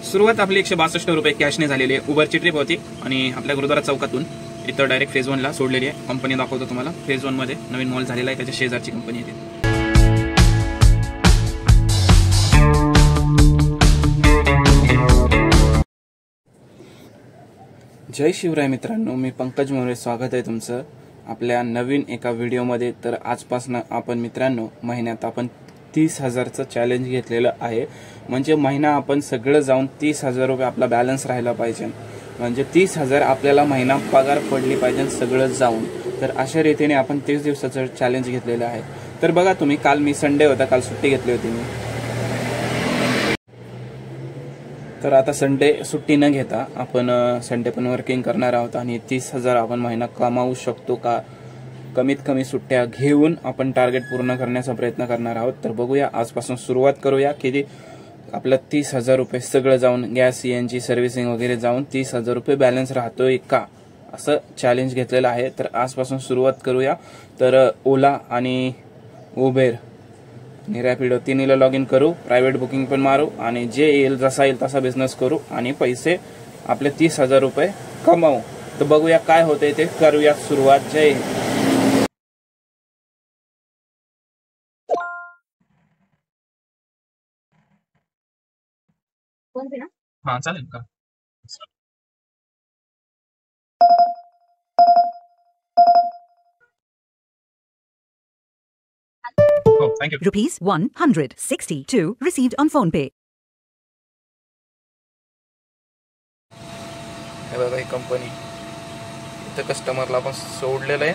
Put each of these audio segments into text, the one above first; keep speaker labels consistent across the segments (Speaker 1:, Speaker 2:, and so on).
Speaker 1: सुरुवात आपली 162 रुपये कॅशने झालेली आहे। उबरची ट्रिप होती आणि आपल्या गुरुद्वारा चौकातून इथं डायरेक्ट फेज 1 ला सोडलेली आहे। कंपनी दाखवतो तुम्हाला। फेज 1 मध्ये नवीन मॉल झालेला आहे, त्याच्या शेजारची कंपनी आहे। जय शिवराय मित्रांनो, मी पंकज मोरे, स्वागत आहे तुमचं आपल्या नवीन एका व्हिडिओमध्ये। तर आजपासून आपण मित्रांनो महिन्यात आपण 30,000चं चॅलेंज घेतलेलं आहे। म्हणजे महिना आपण सगळं जाऊन 30,000 रुपये आपला बॅलन्स राहिला पाहिजे। म्हणजे 30,000 आपल्याला महिना पगार पडली पाहिजे सगळं जाऊन। तर अशा रीतीने आपण 30 दिवसाचं चॅलेंज घेतलेलं आहे। तर बघा तुम्ही, काल मी संडे होता, काल सुट्टी घेतली होती मी। तर आता संडे सुट्टी न घेता आपण संडे पण वर्किंग करणार आहोत आणि 30,000 आपण महिना कमावू शकतो का, कमीत कमी सुट्ट्या घेऊन आपण टार्गेट पूर्ण करण्याचा प्रयत्न करणार आहोत। तर बघूया, आजपासून सुरुवात करूया की आपलं 30,000 रुपये सगळं जाऊन गॅस CNG सर्व्हिसिंग वगैरे जाऊन 30,000 रुपये बॅलन्स राहतोय का, असं चॅलेंज घेतलेलं आहे। तर आजपासून सुरुवात करूया। तर ओला आणि उबेर आणि रॅपिडो तिन्हीला लॉग इन करू, प्रायव्हेट बुकिंग पण मारू आणि जे येईल जसा येईल तसा बिझनेस करू आणि पैसे आपले 30,000 रुपये कमावू। तर बघूया काय होतंय ते, करूया सुरुवात। जय हिंद। हाँ चालेल का? Oh, thank you.
Speaker 2: ₹162 received on PhonePe.
Speaker 1: हे बघा, ही कंपनी इथं कस्टमरला आपण सोडलेलं आहे।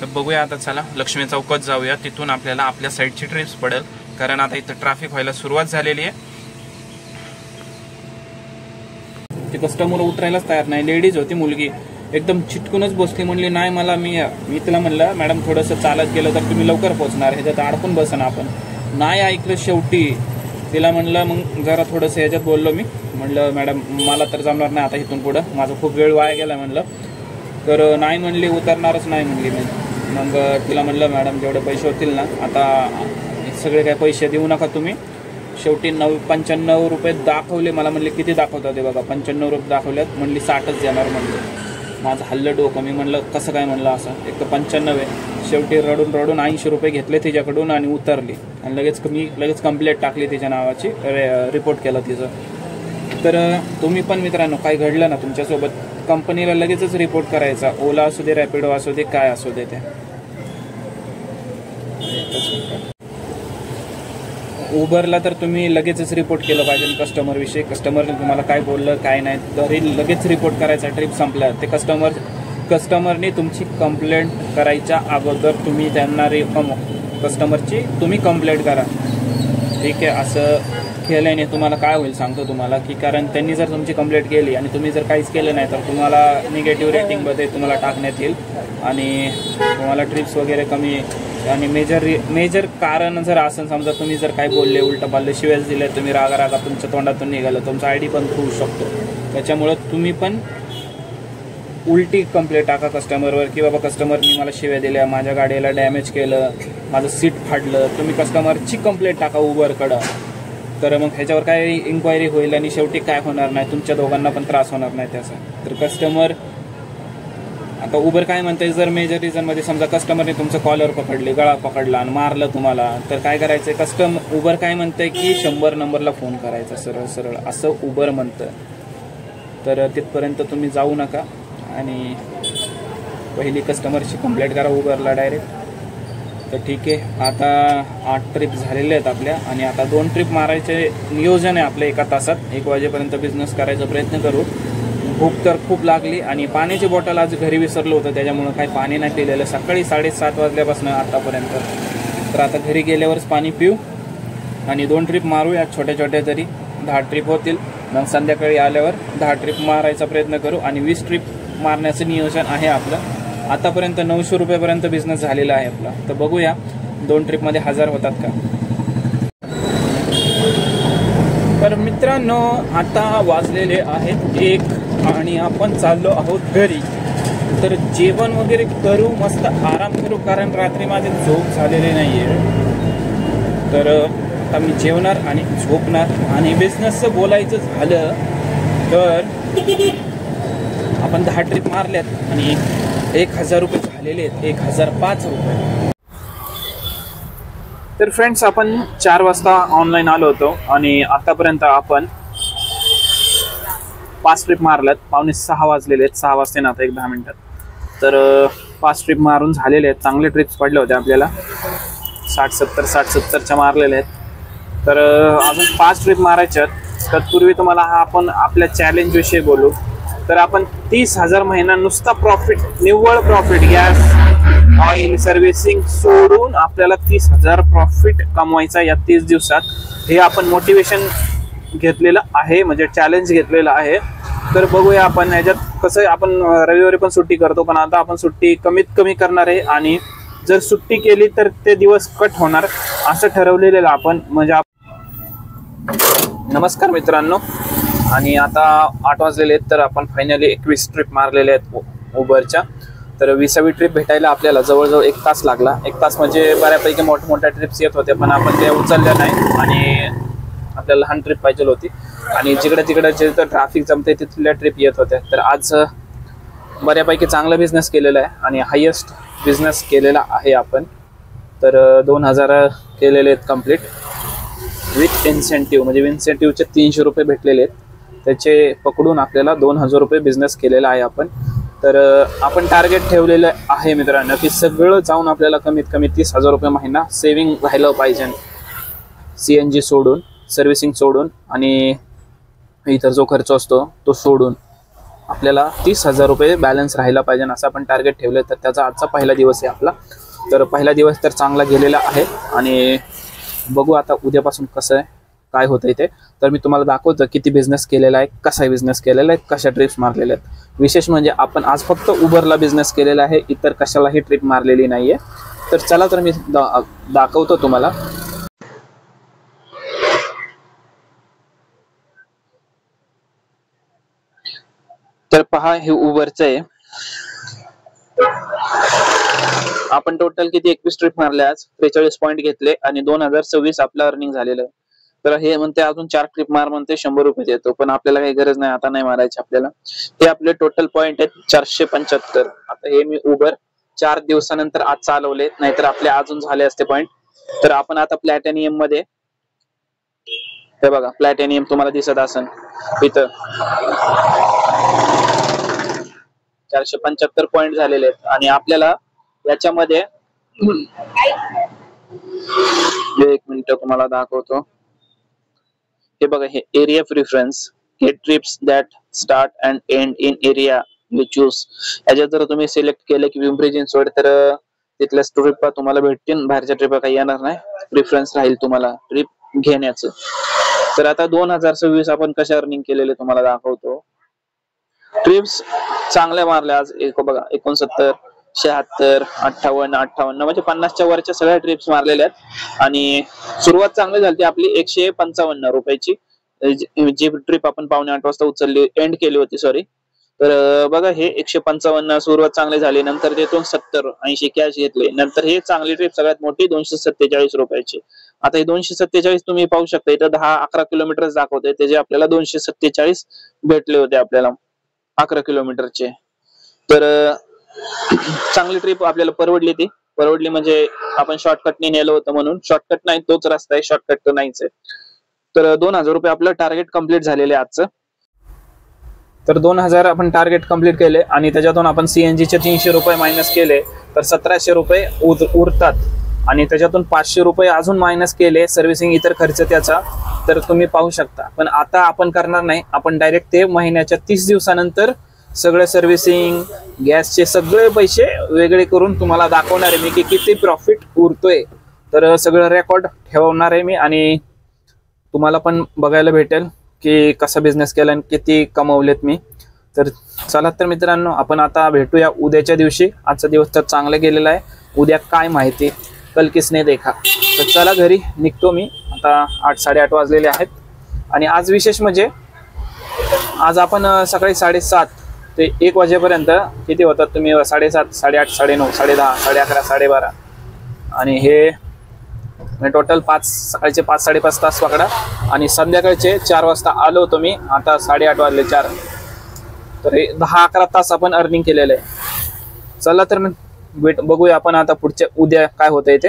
Speaker 1: तर बघूया आता, चला लक्ष्मी चौकात जाऊया, तिथून आपल्याला आपल्या साईडची ट्रिप्स पडेल, कारण आता इथं ट्रॅफिक व्हायला सुरुवात झालेली आहे। ते कस्टमर उतरायलाच तयार नाही। लेडीज होती, मुलगी एकदम चिटकूनच बसली, म्हणली नाही मला, मी तिला म्हणलं मॅडम थोडंसं चालत गेलं तर तुम्ही लवकर पोहोचणार, ह्याच्यात अडकून बसा ना आपण। नाही ऐकलं शेवटी। तिला म्हणलं, मग जरा थोडंसं ह्याच्यात बोललो मी, म्हणलं मॅडम मला तर जमणार नाही आता इथून पुढं, माझा खूप वेळ वाया गेला म्हणलं। तर नाही म्हणली, उतरणारच नाही म्हणली मी। मग तिला म्हणलं मॅडम जेवढे पैसे होतील ना, आता सगळे काय पैसे देऊ नका तुम्ही। शेवटी 95 रुपये दाखवले मला। म्हणले किती दाखवतात ते बघा, 95 रुपये दाखवल्यात, म्हणली 60च देणार म्हणले। माझं हल्लं डोकं, मी म्हणलं कसं काय म्हणलं असं, एक तर 95 आहे। शेवटी रडून रडून 80 रुपये घेतले तिच्याकडून आणि उतरली आणि लगेच कंप्लेंट टाकली तिच्या नावाची, रिपोर्ट केलं तिचं। तर तुम्ही पण मित्रांनो, काय घडलं ना तुमच्यासोबत, कंपनीला लगेचच रिपोर्ट करायचा। ओला असू दे, रॅपिडो असू दे, काय असू दे ते। उबरला तर तुम्ही लगेचच रिपोर्ट केलं पाहिजे कस्टमर विषयी। कस्टमरने तुम्हाला काय बोललं काय नाही तरी लगेच रिपोर्ट करायचा। ट्रिप संपल्या ते कस्टमरने तुमची कंप्लेंट करायच्या अगोदर तुम्ही त्यांना कस्टमरची तुम्ही कंप्लेंट करा, ठीक आहे। असं केल्याने तुम्हाला काय होईल सांगतो तुम्हाला, की कारण त्यांनी जर तुमची कंप्लेंट केली आणि तुम्ही जर काहीच केलं नाही तर तुम्हाला निगेटिव्ह रेटिंगमध्ये तुम्हाला टाकण्यात येईल आणि तुम्हाला ट्रिप्स वगैरे कमी। आणि मेजर कारण जर असं समजा तुम्ही जर काय बोलले, उलट पालट शिव्याच दिले, तुम्ही रागा तुमच्या तोंडातून निघालं, तुमचा ID पण होऊ शकतो। त्याच्यामुळं तुम्ही पण उलटी कंप्लेंट टाका कस्टमरवर, की बाबा कस्टमरनी मला शिव्या दिल्या, माझ्या गाडीला डॅमेज केलं, माझं सीट फाडलं। तुम्ही कस्टमरची कंप्लेंट टाका उबरकडं, तर मग ह्याच्यावर काय इन्क्वायरी होईल आणि शेवटी काय होणार नाही, तुमच्या दोघांना पण त्रास होणार नाही त्याचा। तर कस्टमर आता उबर काय म्हणते, जर मेजर रिझनमध्ये समजा कस्टमरने तुमचं कॉलर पकडले, गळा पकडला आणि मारलं तुम्हाला, तर काय करायचं, उबर काय म्हणतंय की 100 नंबरला फोन करायचा, सरळ सरळ असं उबर म्हणतं। तर तिथपर्यंत तुम्ही जाऊ नका आणि पहिली कस्टमरची कंप्लेंट करा उबरला डायरेक्ट। तर ठीक आहे, आता 8 ट्रिप झालेले आहेत आपल्या आणि आता 2 ट्रिप मारायचे नियोजन आहे आपल्या एका तासात। 1 वाजेपर्यंत बिझनेस करायचा प्रयत्न करू। भूक तर खूप लागली आणि पाण्याची बॉटल आज घरी विसरलो होतं, त्याच्यामुळं काही पाणी नाही पिलेलं सकाळी 7:30 वाजल्यापासून आतापर्यंत। तर आता घरी गेल्यावरच पाणी पिऊ आणि 2 ट्रिप मारूया, छोट्या छोट्या तरी 10 ट्रिप होतील। मग संध्याकाळी आल्यावर 10 ट्रिप मारायचा प्रयत्न करू आणि 20 ट्रिप मारण्याचं नियोजन आहे आपलं। आतापर्यंत 900 रुपयापर्यंत बिझनेस झालेला आहे आपला। तर बघूया 2 ट्रिपमध्ये 1000 होतात का। तर मित्रांनो, आता वाजलेले आहेत 1 आणि आपण चाललो आहोत घरी। तर जेवण वगैरे करू, मस्त आराम करू, कारण रात्री माझे झोप झालेले नाहीये। तर आता मी जेवणार आणि झोपणार. आणि बिझनेसचं बोलायचं झालं तर आपण 10 ट्रिप मारल्यात आणि 1000 रुपये झालेले आहेत, 1005 रुपये. तर फ्रेंड्स, आपण 4 वाजता ऑनलाईन आलो होतो आणि आतापर्यंत आपण 5 ट्रिप मारल्यात. 5:45 वाजलेले आहेत, 6 वाजते ना आता 1-10 मिनिटात. तर 5 ट्रिप मारून झालेले आहेत. चांगले ट्रिप्स पडले होते आपल्याला, 60-70च्या मारलेले आहेत. तर अजून 5 ट्रिप मारायच्यात. तत्पूर्वी तुम्हाला आपण आपल्या चॅलेंज विषयी बोलू. तर आपण 30,000 महिना नुसता प्रॉफिट, निव्वळ प्रॉफिट, गॅस ऑइल सर्व्हिसिंग सोडून आपल्याला 30,000 प्रॉफिट कमवायचा या 30 दिवसात. हे आपण मोटिवेशन घेतलेलं आहे, म्हणजे चॅलेंज घेतलेलं आहे. तर बघूया आपण ह्याच्यात कसं. आपण रविवारी पण सुट्टी करतो, पण आता आपण सुट्टी कमीत कमी करणार आहे. आणि जर सुट्टी केली तर ते दिवस कट होणार असं ठरवलेलं आपण. म्हणजे नमस्कार मित्रांनो, आणि आता 8 वाजलेले आहेत. तर आपण फायनली 21 ट्रिप मारलेले आहेत उबरच्या. तर 20वी ट्रिप भेटायला आपल्याला जवळजवळ 1 तास लागला. 1 तास म्हणजे बऱ्यापैकी मोठमोठ्या ट्रिप्स येत होत्या, पण आपण ते उचलल्या नाही. आणि आपल्याला लहान ट्रिप पाहिजे होती. आणि जिकडे जिथं ट्रॅफिक जमते तिथल्या ट्रिप येत होत्या. तर आज बऱ्यापैकी चांगला बिझनेस केलेला आहे आणि हायेस्ट बिझनेस केलेला आहे आपण. तर 2000 केलेले आहेत कंप्लीट विथ इन्सेंटिव्ह. म्हणजे इन्सेंटिव्हचे 300 रुपये भेटलेले आहेत. त्याचे पकडून आपल्याला 2000 रुपये बिझनेस केलेला आहे आपण. तर आपण टार्गेट ठेवलेलं आहे मित्रांनो की सगळं जाऊन आपल्याला कमीत कमी 30,000 रुपये महिना सेविंग राहिलं पाहिजे. CNG सोडून, सर्व्हिसिंग सोडून आणि इतर जो खर्च असतो तो सोडून आपल्याला 30,000 रुपये बॅलन्स राहायला पाहिजे असं आपण टार्गेट ठेवलं. तर त्याचा आजचा पहिला दिवस आहे आपला. तर पहिला दिवस तर चांगला गेलेला आहे आणि बघू आता उद्यापासून कसं आहे, काय होतंय ते. तर मी तुम्हाला दाखवतो किती बिझनेस केलेला आहे, कसा बिझनेस केलेला आहे, कशा ट्रिप्स मारलेल्या आहेत. विशेष म्हणजे आपण आज फक्त उबरला बिझनेस केलेला आहे, इतर कशालाही ट्रिप मारलेली नाहीये. तर चला तर मी दाखवतो तुम्हाला. तर पहा, हे उबरचं आहे. आपण टोटल किती 21 ट्रिप मारले आज, 43 पॉईंट घेतले आणि 2026 आपलं अर्निंग झालेलं आहे. तर हे म्हणते अजून 4 ट्रिप मार म्हणते 100 रुपये देतो, पण आपल्याला काही गरज नाही, आता नाही मारायचे आपल्याला. हे आपले टोटल पॉईंट आहेत 475. आता हे मी उबर 4 दिवसानंतर आज चालवले, नाहीतर आपले अजून झाले असते पॉईंट. तर आपण आता प्लॅटिनियम मध्ये, हे बघा प्लॅटिनियम तुम्हाला दिसत असेल इथं 475 पॉईंट झालेले आहेत. आणि आपल्याला याच्यामध्ये 1 मिनिट तुम्हाला दाखवतो. हे बघा, हे एरिया प्रिफरन्स, हे trips that start and and in area you choose. याच्यात जर तुम्ही सिलेक्ट केलं की पिंपरी चिंचवड, तर तिथल्या ट्रिप तुम्हाला भेटतील, बाहेरच्या ट्रिप काही येणार नाही. प्रिफरन्स राहील तुम्हाला ट्रिप घेण्याचं. तर आता 2026 आपण कशा अर्निंग केलेले तुम्हाला दाखवतो. ट्रिप्स चांगल्या मारल्या आज. बघा 69, 76, 58 म्हणजे 50च्या वरच्या सगळ्या ट्रिप्स मारलेल्या आहेत. आणि सुरुवात चांगली झाली आपली 155 रुपयाची, जी ट्रिप आपण 7:45 वाजता उचलली, एंड केली होती सॉरी. तर बघा, हे 155 सुरुवात चांगली झाली. नंतर तिथून 70, 80 कॅश घेतले. नंतर हे चांगली ट्रिप सगळ्यात मोठी 247 रुपयाची. आता हे 247 तुम्ही पाहू शकता इथं 10-11 किलोमीटर दाखवते, त्याचे आपल्याला 247 भेटले होते आपल्याला 11 किलोमीटरचे. तर चांगली ट्रिप आपल्याला परवडली. ती परवडली म्हणजे आपण शॉर्टकटने नेलं होतं म्हणून. शॉर्टकट नाही, तोच रस्ता आहे, शॉर्टकट तर नाहीच आहे. तर 2000 रुपये आपलं टार्गेट कम्प्लीट झालेले आजचं. तर 2000 आपण टार्गेट कम्प्लीट केले आणि त्याच्यातून आपण CNGचे 300 रुपये मायनस केले, तर 1700 रुपये उरतात. आणि त्याच्यातून 500 रुपये अजून मायनस केले सर्व्हिसिंग इतर खर्च त्याचा. तर तुम्ही पाहू शकता. पण आता आपण करणार नाही, आपण डायरेक्ट ते महिन्याच्या 30 दिवसानंतर सगळे सर्व्हिसिंग, गॅसचे सगळे पैसे वेगळे करून तुम्हाला दाखवणार आहे मी की किती प्रॉफिट उरतोय. तर सगळं रेकॉर्ड ठेवणार आहे मी आणि तुम्हाला पण बघायला भेटेल की कसा बिझनेस केला आणि किती कमवलेत मी. तर चला तर मित्रांनो, आपण आता भेटूया उद्याच्या दिवशी. आजचा दिवस तर चांगला गेलेला आहे, उद्या काय माहिती, कल किसने देखा. तर चला घरी निघतो मी आता. 8-8:30 वाजलेले आहेत. आणि आज विशेष म्हणजे आज आपण सकाळी 7:30 ते 1 वाजेपर्यंत किती होतात तुम्ही 7:30, 8:30, 9:30, 10:30, 11:30, 12:30 आणि हे म्हणजे टोटल सकाळचे 5-5:30 तास पकडा आणि संध्याकाळचे 4 वाजता आलो होतो मी, आता 8:30 वाजले 4, तर 10-11 तास आपण अर्निंग केलेलं आहे. चला तर मग बघूया आपण आता पुढच्या उद्या काय होतंय ते.